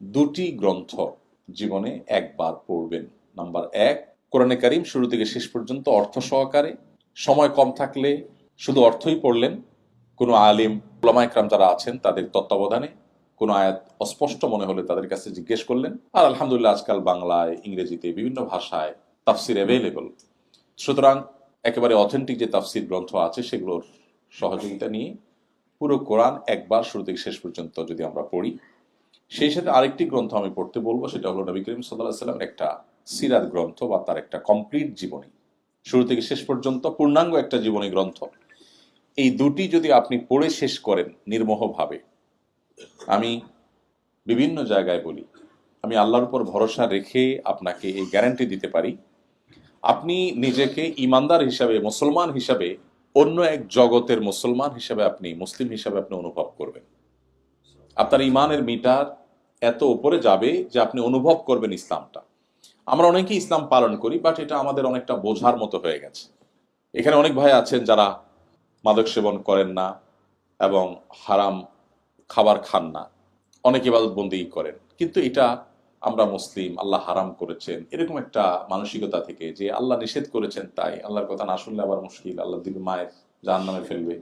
দুটি গ্রন্থ জীবনে একবার পড়বেন। নাম্বার ১, কোরআনে কারিম শুরু থেকে শেষ পর্যন্ত অর্থ সহকারে, সময় কম থাকলে শুধু অর্থই পড়লেন, কোনো আলিম উলামা ইকরাম যারা আছেন তাদের তত্ত্বাবধানে, কোনো আয়াত অস্পষ্ট মনে হলে তাদের কাছে জিজ্ঞেস করলেন। আর আলহামদুলিল্লাহ আজকাল বাংলায়, ইংরেজিতে, বিভিন্ন ভাষায় তাফসির অ্যাভেলেবল। সুতরাং একেবারে অথেন্টিক যে তাফসির গ্রন্থ আছে সেগুলোর সহযোগিতা নিয়ে পুরো কোরআন একবার শুরু থেকে শেষ পর্যন্ত যদি আমরা পড়ি, সেই সাথে আরেকটি গ্রন্থ আমি পড়তে বলবো, সেটা হলো নবী করিম সাল্লাল্লাহু আলাইহি ওয়াসাল্লামের একটা সিরাত গ্রন্থ বা তার একটা কমপ্লিট জীবনী, শুরু থেকে শেষ পর্যন্ত পূর্ণাঙ্গ একটা জীবনী গ্রন্থ। এই দুটি যদি আপনি পড়ে শেষ করেন নির্মোহভাবে, আমি বিভিন্ন জায়গায় বলি, আমি আল্লাহর উপর ভরসা রেখে আপনাকে এই গ্যারান্টি দিতে পারি, আপনি নিজেকে ইমানদার হিসাবে, মুসলমান হিসাবে, অন্য এক জগতের মুসলমান হিসাবে, আপনি মুসলিম হিসাবে আপনি অনুভব করবেন। আপনার ইমানের মিটার এত উপরে যাবে যে আপনি অনুভব করবেন ইসলামটা। আমরা অনেকেই ইসলাম পালন করি, বাট এটা আমাদের অনেকটা বোঝার মতো হয়ে গেছে। এখানে অনেক ভাই আছেন যারা মাদক সেবন করেন না এবং হারাম খাবার খান না, অনেক ইবাদতবন্দি করেন, কিন্তু এটা আমরা মুসলিম, আল্লাহ হারাম করেছেন, এরকম একটা মানসিকতা থেকে, যে আল্লাহ নিষেধ করেছেন তাই আল্লাহর কথা না শুনলে আবার মুশকিল, আল্লাহ দিবে মায়ের জাহান্নামে ফেলবে,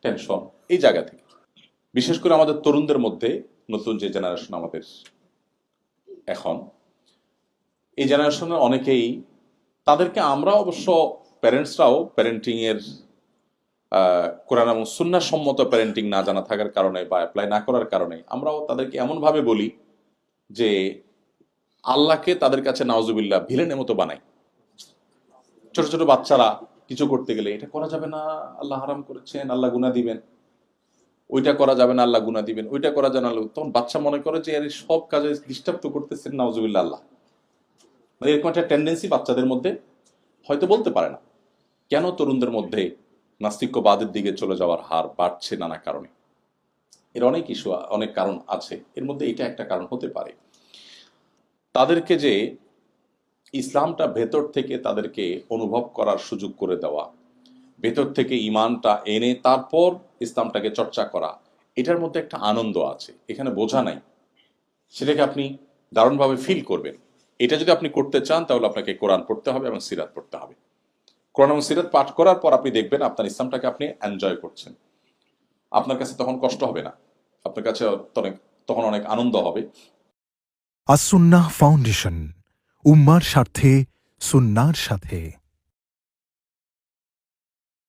টেনশন, এই জায়গা থেকে বিশেষ করে আমাদের তরুণদের মধ্যে, নতুন যে জেনারেশন আমাদের এখন, এই জেনারেশনের অনেকেই, তাদেরকে আমরা অবশ্য প্যারেন্টসরাও প্যারেন্টিং এর কোরআন এবং সুন্নাহ সম্মত প্যারেন্টিং না জানা থাকার কারণে বা অ্যাপ্লাই না করার কারণে আমরাও তাদেরকে এমনভাবে বলি যে আল্লাহকে তাদের কাছে নাউজুবিল্লাহ ভিলেনের মতো বানাই। ছোট ছোট বাচ্চারা কিছু করতে গেলে এটা করা যাবে না, আল্লাহ হারাম করেছেন, আল্লাহ গুনাহ দিবেন, ওইটা করা যাবে না, আল্লাহ গুনাহ দিবেন, ওইটা করা যাবে না, তখন বাচ্চা মনে করে যে এর সব কাজে ডিস্টার্ব তো করতেছেন নাউজুবিল্লাহ আল্লাহ। মানে এরকম একটা টেন্ডেন্সি বাচ্চাদের মধ্যে, হয়তো বলতে পারে না কেন তরুণদের মধ্যে নাস্তিক্যবাদের দিকে চলে যাওয়ার হার বাড়ছে নানা কারণে। এর অনেক ইস্যু, অনেক কারণ আছে, এর মধ্যে এটা একটা কারণ হতে পারে। তাদেরকে যে ইসলামটা ভেতর থেকে তাদেরকে অনুভব করার সুযোগ করে দেওয়া, ভেতর থেকে ইমানটা এনে তারপর ইসলামটাকে চর্চা করা, এটার মধ্যে একটা আনন্দ আছে, এখানে বোঝা নাই, সেটাকে আপনি দারুণভাবে ফিল করবেন। এটা যদি আপনি করতে চান তাহলে আপনাকে কোরআন পড়তে হবে এবং সিরাত পড়তে হবে। কোরআন এবং সিরাত পাঠ করার পর আপনি দেখবেন আপনার ইসলামটাকে আপনি এনজয় করছেন, আপনার কাছে তখন কষ্ট হবে না, আপনার কাছে তখন অনেক আনন্দ হবে। আস সুন্নাহ ফাউন্ডেশন, উম্মার স্বার্থে সুন্নাহর সাথে।